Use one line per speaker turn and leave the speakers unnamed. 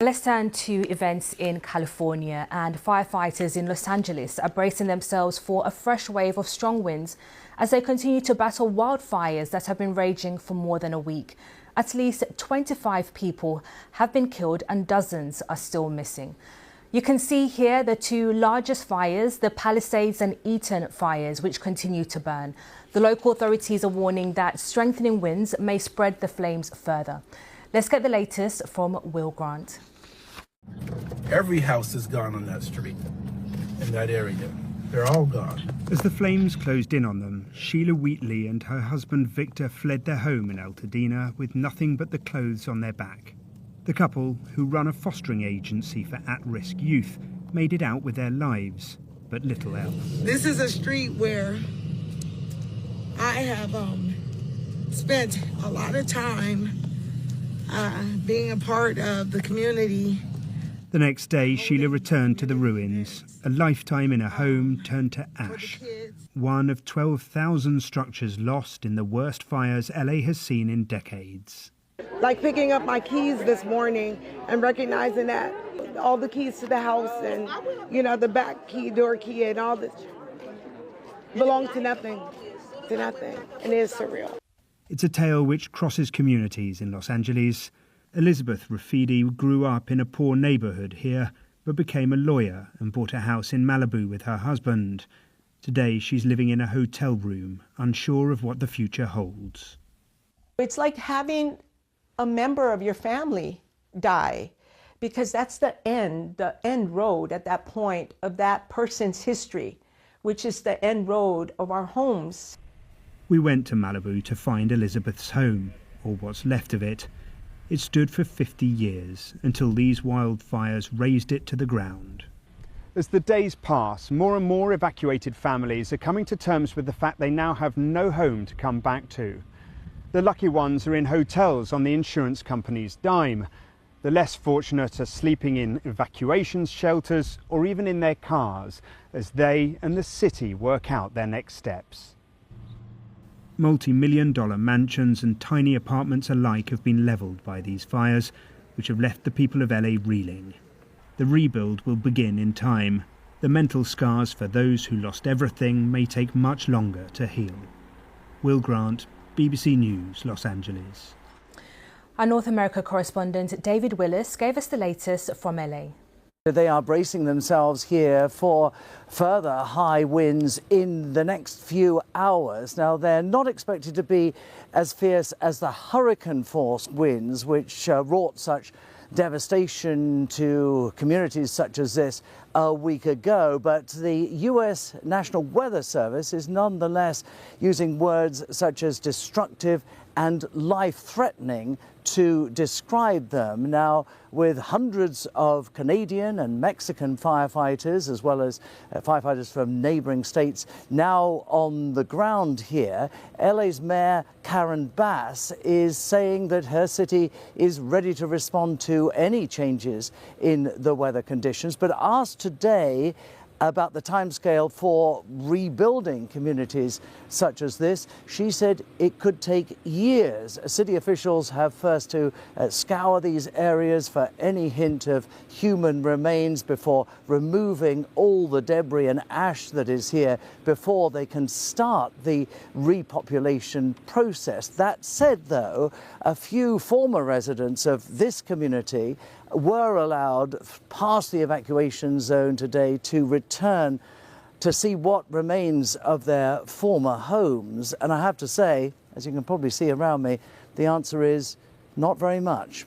Let's turn to events in California, and firefighters in Los Angeles are bracing themselves for a fresh wave of strong winds as they continue to battle wildfires that have been raging for more than a week. At least 25 people have been killed and dozens are still missing. You can see here the two largest fires, the Palisades and Eaton fires, which continue to burn. The local authorities are warning that strengthening winds may spread the flames further. Let's get the latest from Will Grant.
Every house is gone on that street, in that area. They're all gone.
As the flames closed in on them, Sheila Wheatley and her husband Victor fled their home in Altadena with nothing but the clothes on their back. The couple, who run a fostering agency for at-risk youth, made it out with their lives, but little else.
This is a street where I have spent a lot of time being a part of the community.
The next day, Sheila returned to the ruins. A lifetime in a home turned to ash. One of 12,000 structures lost in the worst fires LA has seen in decades.
Like picking up my keys this morning and recognizing that all the keys to the house and, you know, the back key, door key, and all this belong to nothing, and it is surreal.
It's a tale which crosses communities in Los Angeles. Elizabeth Rafidi grew up in a poor neighborhood here, but became a lawyer and bought a house in Malibu with her husband. Today, she's living in a hotel room, unsure of what the future holds.
It's like having a member of your family die, because that's the end road at that point of that person's history, which is the end road of our homes.
We went to Malibu to find Elizabeth's home, or what's left of it. It stood for 50 years, until these wildfires razed it to the ground. As the days pass, more and more evacuated families are coming to terms with the fact they now have no home to come back to. The lucky ones are in hotels on the insurance company's dime. The less fortunate are sleeping in evacuation shelters or even in their cars as they and the city work out their next steps. Multi-million-dollar mansions and tiny apartments alike have been levelled by these fires, which have left the people of LA reeling. The rebuild will begin in time. The mental scars for those who lost everything may take much longer to heal. Will Grant, BBC News, Los Angeles.
Our North America correspondent David Willis gave us the latest from LA.
They are bracing themselves here for further high winds in the next few hours. Now, they're not expected to be as fierce as the hurricane-force winds, which wrought such devastation to communities such as this a week ago. But the U.S. National Weather Service is nonetheless using words such as destructive and life-threatening to describe them. Now, with hundreds of Canadian and Mexican firefighters, as well as firefighters from neighbouring states now on the ground here, LA's Mayor Karen Bass is saying that her city is ready to respond to any changes in the weather conditions, but asked today about the timescale for rebuilding communities such as this. She said it could take years. City officials have first to scour these areas for any hint of human remains before removing all the debris and ash that is here before they can start the repopulation process. That said, though, a few former residents of this community were allowed past the evacuation zone today to return to see what remains of their former homes. And I have to say, as you can probably see around me, the answer is not very much.